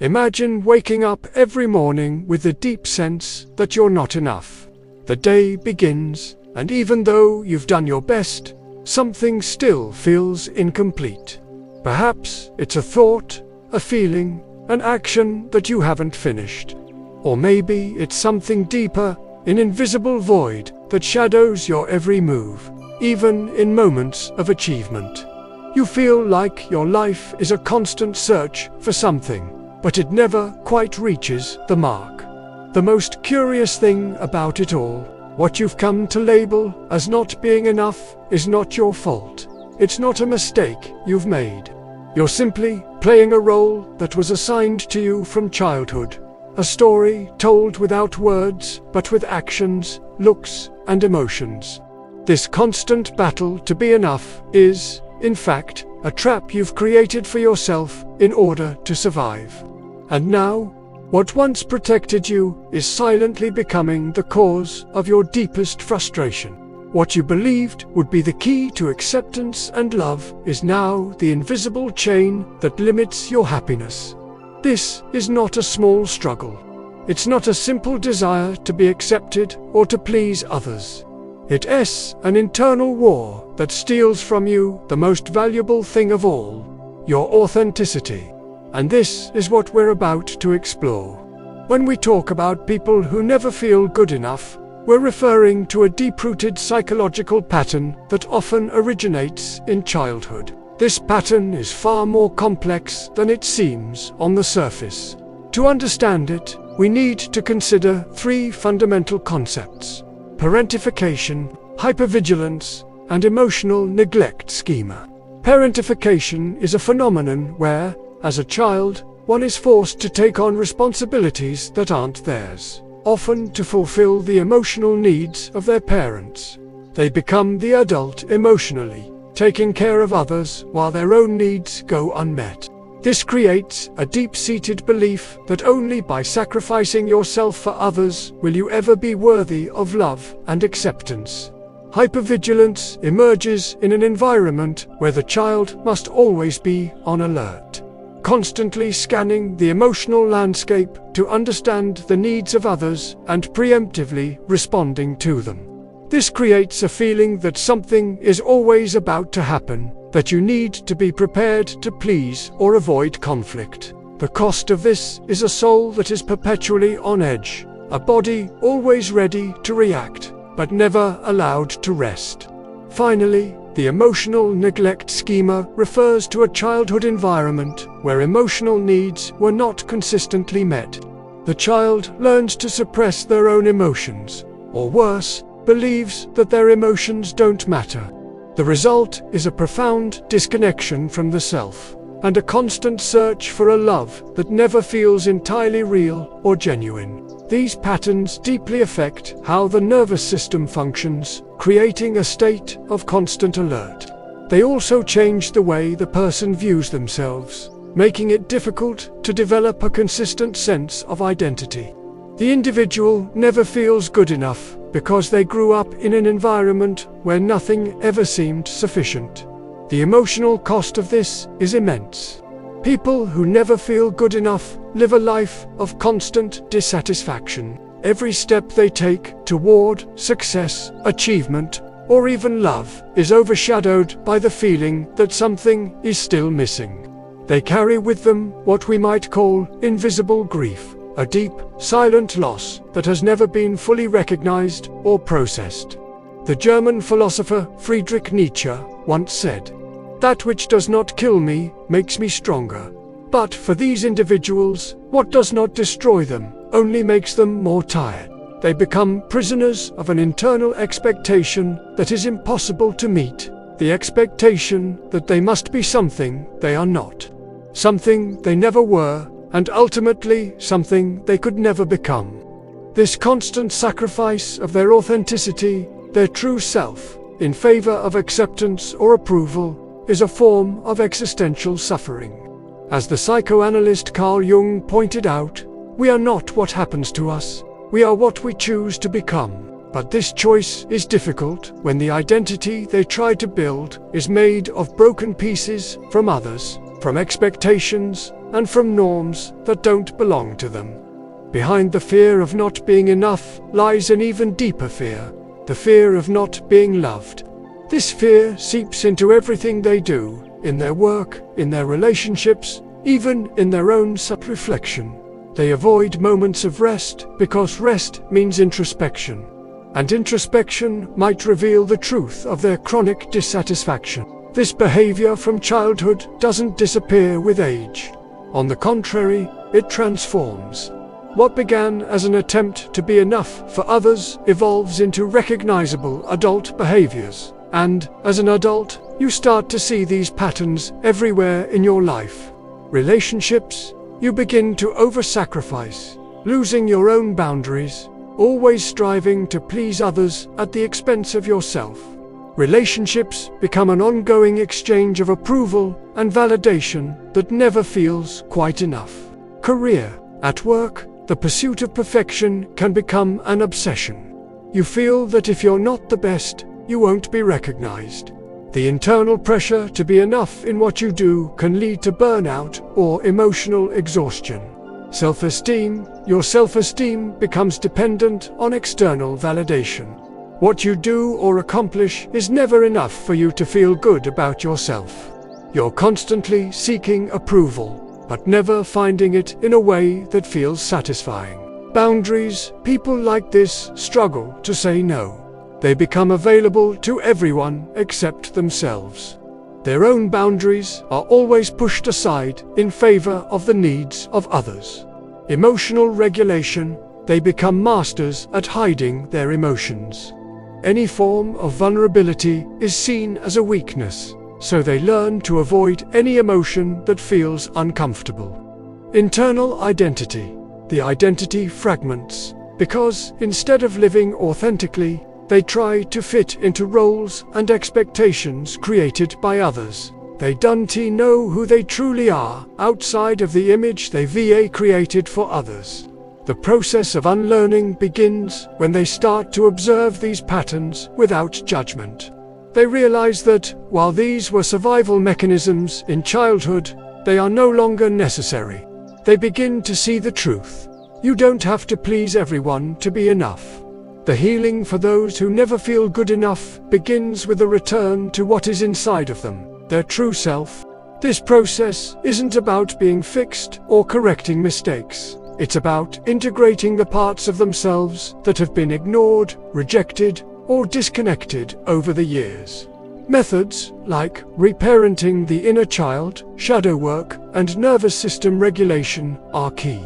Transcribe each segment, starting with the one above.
Imagine waking up every morning with the deep sense that you're not enough. The day begins, and even though you've done your best, something still feels incomplete. Perhaps it's a thought, a feeling, an action that you haven't finished. Or maybe it's something deeper, an invisible void that shadows your every move, even in moments of achievement. You feel like your life is a constant search for something, but it never quite reaches the mark. The most curious thing about it all, what you've come to label as not being enough, is not your fault. It's not a mistake you've made. You're simply playing a role that was assigned to you from childhood. A story told without words, but with actions, looks, and emotions. This constant battle to be enough is, in fact, a trap you've created for yourself in order to survive. And now, what once protected you is silently becoming the cause of your deepest frustration. What you believed would be the key to acceptance and love is now the invisible chain that limits your happiness. This is not a small struggle. It's not a simple desire to be accepted or to please others. It's an internal war that steals from you the most valuable thing of all, your authenticity. And this is what we're about to explore. When we talk about people who never feel good enough, we're referring to a deep-rooted psychological pattern that often originates in childhood. This pattern is far more complex than it seems on the surface. To understand it, we need to consider three fundamental concepts: parentification, hypervigilance, and emotional neglect schema. Parentification is a phenomenon where, as a child, one is forced to take on responsibilities that aren't theirs, often to fulfill the emotional needs of their parents. They become the adult emotionally, taking care of others while their own needs go unmet. This creates a deep-seated belief that only by sacrificing yourself for others will you ever be worthy of love and acceptance. Hypervigilance emerges in an environment where the child must always be on alert, constantly scanning the emotional landscape to understand the needs of others and preemptively responding to them. This creates a feeling that something is always about to happen, that you need to be prepared to please or avoid conflict. The cost of this is a soul that is perpetually on edge, a body always ready to react, but never allowed to rest. Finally, the emotional neglect schema refers to a childhood environment where emotional needs were not consistently met. The child learns to suppress their own emotions, or worse, believes that their emotions don't matter. The result is a profound disconnection from the self, and a constant search for a love that never feels entirely real or genuine. These patterns deeply affect how the nervous system functions, creating a state of constant alert. They also change the way the person views themselves, making it difficult to develop a consistent sense of identity. The individual never feels good enough because they grew up in an environment where nothing ever seemed sufficient. The emotional cost of this is immense. People who never feel good enough live a life of constant dissatisfaction. Every step they take toward success, achievement, or even love is overshadowed by the feeling that something is still missing. They carry with them what we might call invisible grief, a deep, silent loss that has never been fully recognized or processed. The German philosopher Friedrich Nietzsche once said, "That which does not kill me makes me stronger." But for these individuals, what does not destroy them only makes them more tired. They become prisoners of an internal expectation that is impossible to meet, the expectation that they must be something they are not, something they never were, and ultimately something they could never become. This constant sacrifice of their authenticity, their true self, in favor of acceptance or approval, is a form of existential suffering. As the psychoanalyst Carl Jung pointed out, we are not what happens to us, we are what we choose to become. But this choice is difficult when the identity they try to build is made of broken pieces from others, from expectations, and from norms that don't belong to them. Behind the fear of not being enough lies an even deeper fear, the fear of not being loved. This fear seeps into everything they do, in their work, in their relationships, even in their own self-reflection. They avoid moments of rest because rest means introspection, and introspection might reveal the truth of their chronic dissatisfaction. This behavior from childhood doesn't disappear with age. On the contrary, it transforms. What began as an attempt to be enough for others evolves into recognizable adult behaviors. And, as an adult, you start to see these patterns everywhere in your life. Relationships, you begin to over-sacrifice, losing your own boundaries, always striving to please others at the expense of yourself. Relationships become an ongoing exchange of approval and validation that never feels quite enough. Career, at work, the pursuit of perfection can become an obsession. You feel that if you're not the best, you won't be recognized. The internal pressure to be enough in what you do can lead to burnout or emotional exhaustion. Self-esteem, your self-esteem becomes dependent on external validation. What you do or accomplish is never enough for you to feel good about yourself. You're constantly seeking approval, but never finding it in a way that feels satisfying. Boundaries, people like this struggle to say no. They become available to everyone except themselves. Their own boundaries are always pushed aside in favor of the needs of others. Emotional regulation, they become masters at hiding their emotions. Any form of vulnerability is seen as a weakness, so they learn to avoid any emotion that feels uncomfortable. Internal identity, the identity fragments, because instead of living authentically, they try to fit into roles and expectations created by others. They don't know who they truly are outside of the image they created for others. The process of unlearning begins when they start to observe these patterns without judgment. They realize that, while these were survival mechanisms in childhood, they are no longer necessary. They begin to see the truth. You don't have to please everyone to be enough. The healing for those who never feel good enough begins with a return to what is inside of them, their true self. This process isn't about being fixed or correcting mistakes. It's about integrating the parts of themselves that have been ignored, rejected, or disconnected over the years. Methods like reparenting the inner child, shadow work, and nervous system regulation are key.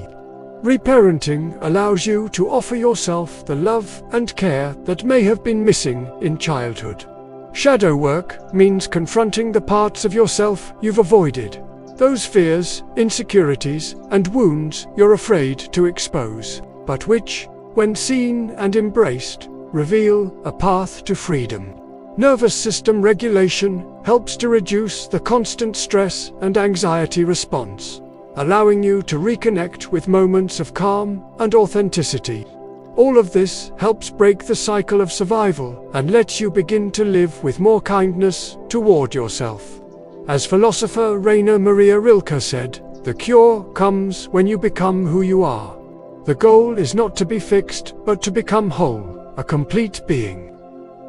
Reparenting allows you to offer yourself the love and care that may have been missing in childhood. Shadow work means confronting the parts of yourself you've avoided. Those fears, insecurities, and wounds you're afraid to expose, but which, when seen and embraced, reveal a path to freedom. Nervous system regulation helps to reduce the constant stress and anxiety response, allowing you to reconnect with moments of calm and authenticity. All of this helps break the cycle of survival and lets you begin to live with more kindness toward yourself. As philosopher Rainer Maria Rilke said, the cure comes when you become who you are. The goal is not to be fixed, but to become whole, a complete being,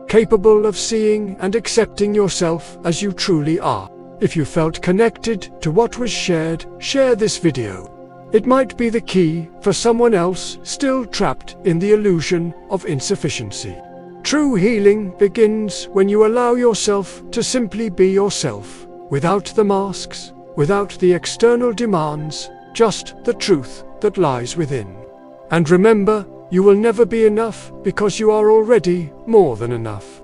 capable of seeing and accepting yourself as you truly are. If you felt connected to what was shared, share this video. It might be the key for someone else still trapped in the illusion of insufficiency. True healing begins when you allow yourself to simply be yourself. Without the masks, without the external demands, just the truth that lies within. And remember, you will never be enough because you are already more than enough.